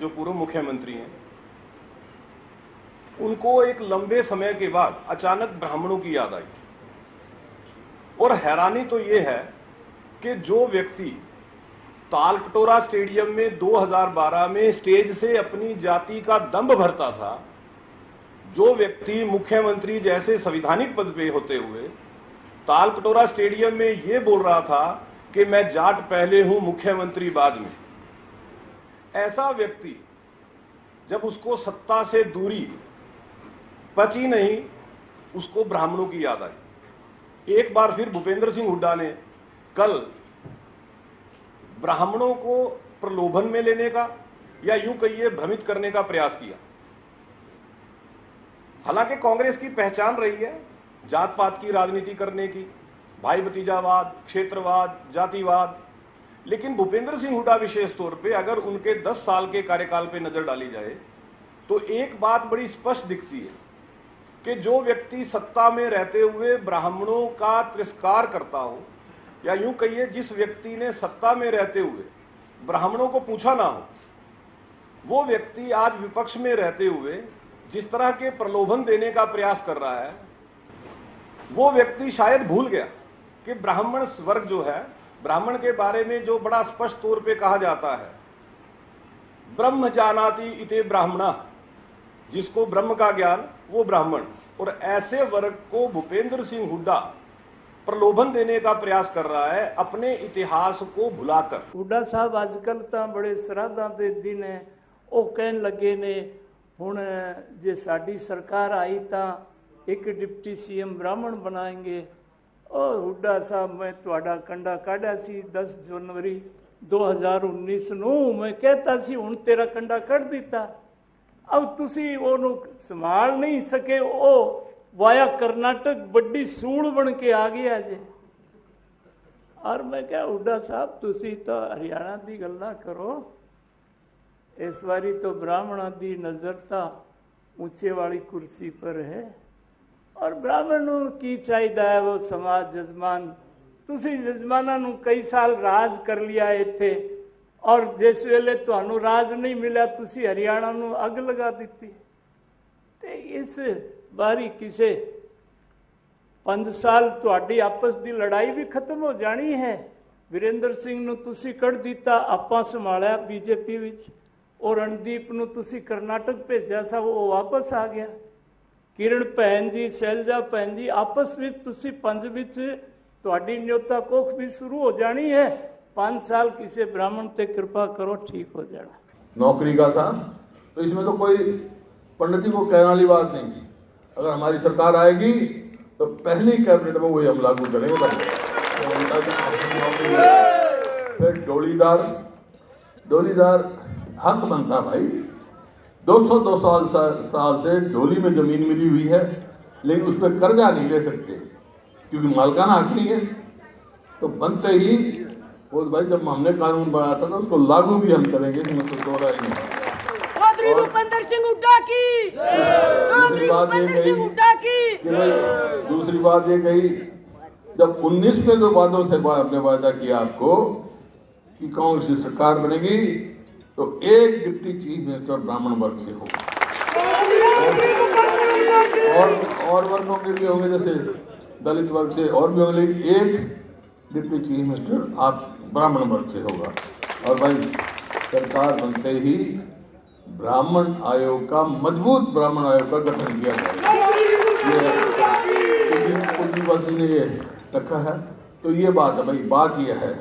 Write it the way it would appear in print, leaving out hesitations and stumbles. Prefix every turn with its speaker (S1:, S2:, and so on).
S1: जो पूर्व मुख्यमंत्री हैं, उनको एक लंबे समय के बाद अचानक ब्राह्मणों की याद आई। और हैरानी तो ये है कि जो व्यक्ति तालकटोरा स्टेडियम में 2012 में स्टेज से अपनी जाति का दंभ भरता था, जो व्यक्ति मुख्यमंत्री जैसे संवैधानिक पद पे होते हुए तालकटोरा स्टेडियम में ये बोल रहा था कि मैं जाट पहले हूं मुख्यमंत्री बाद में, ऐसा व्यक्ति जब उसको सत्ता से दूरी पची नहीं, उसको ब्राह्मणों की याद आई। एक बार फिर भूपेंद्र सिंह हुड्डा ने कल ब्राह्मणों को प्रलोभन में लेने का या यूं कहिए भ्रमित करने का प्रयास किया। हालांकि कांग्रेस की पहचान रही है जात पात की राजनीति करने की, भाई भतीजावाद, क्षेत्रवाद, जातिवाद, लेकिन भूपेंद्र सिंह हुड्डा विशेष तौर पे अगर उनके 10 साल के कार्यकाल पे नजर डाली जाए तो एक बात बड़ी स्पष्ट दिखती है कि जो व्यक्ति सत्ता में रहते हुए ब्राह्मणों का तिरस्कार करता हो, या यूं कहिए जिस व्यक्ति ने सत्ता में रहते हुए ब्राह्मणों को पूछा ना हो, वो व्यक्ति आज विपक्ष में रहते हुए जिस तरह के प्रलोभन देने का प्रयास कर रहा है, वो व्यक्ति शायद भूल गया कि ब्राह्मण वर्ग जो है, ब्राह्मण के बारे में जो बड़ा स्पष्ट तौर पे कहा जाता है, ब्रह्म जानाति इते ब्राह्मणा, जिसको ब्रह्म का ज्ञान वो ब्राह्मण। और ऐसे वर्ग को भूपेंद्र सिंह हुड्डा प्रलोभन देने का प्रयास कर रहा है अपने इतिहास को भुलाकर।
S2: हुड्डा साहब आजकल तो बड़े श्राद्धां दे दिन है, वो कहन लगे ने हुण जे साडी सरकार आई तां एक डिप्टी सीएम ब्राह्मण बनाएंगे। और हुड्डा साहब मैं तुहाडा कंडा काढ़ा सी 10 जनवरी 2019 नूं, मैं कहता सी हुण तेरा कंडा कढ़ दिता। अब तुसी ओनू संभाल नहीं सके, ओ वाया कर्नाटक बड़ी सूल बन के आ गया जे। और मैं क्या हुड्डा साहब तुसी तो हरियाणा दी गल्लां करो, इस बारी तो ब्राह्मणों की नज़र तो ऊंचे वाली कुर्सी पर है। और ब्राह्मणों की चाहिए है वो समाज जजमान, तुसी जजमाना नू कई साल राज कर लिया इत्थे, और जिस वेले तुहानू राज नहीं मिला तुसी हरियाणा नू अग लगा दी। ते इस बारी किसे 5 साल तुहाडी आपस की लड़ाई भी खत्म हो जानी है। वीरेंद्र सिंह नू तुसी कढ़ दिता, आपां संभालिया बीजेपी विच, और रणदीप नू तुसी कर्नाटक भेजा सा, वो वापस आ गया। किरण भैन जी, शैलजा भैन जी, आपस में तुसी 5 विच तुहाडी न्योता कोख भी शुरू हो जानी है। 5 साल किसी ब्राह्मण ते कृपा करो, ठीक हो जाना।
S3: नौकरी का था तो इसमें तो कोई पंडित जी को कहने वाली बात नहीं थी। अगर हमारी सरकार आएगी तो पहली कैबिनेट में वही हम लागू करेंगे। फिर डोलीदार हक बनता भाई। 200 साल से डोली में जमीन मिली हुई है, लेकिन उस पर कर्जा नहीं ले सकते क्योंकि मालकाना हक नहीं है। तो बनते ही वो भाई जब हमने कानून बनाया था तो उसको लागू भी हम करेंगे, इसमें तो दो राय नहीं।
S4: भूपेंद्र सिंह हुड्डा की
S3: दूसरी बात ये कही जब 19 में दो वादों से हमने वादा किया आपको कि कांग्रेस की सरकार बनेगी तो एक डिप्टी चीफ मिनिस्टर ब्राह्मण वर्ग से होगा, और वर्गों के भी होंगे, जैसे दलित वर्ग से और भी होंगे, एक डिप्टी चीफ मिनिस्टर आप ब्राह्मण वर्ग से होगा। और भाई सरकार बनते ही ब्राह्मण आयोग का, मजबूत ब्राह्मण आयोग का गठन किया जाएगा। ये कुछ भी ने ये रखा है, तो ये बात है भाई। बात यह है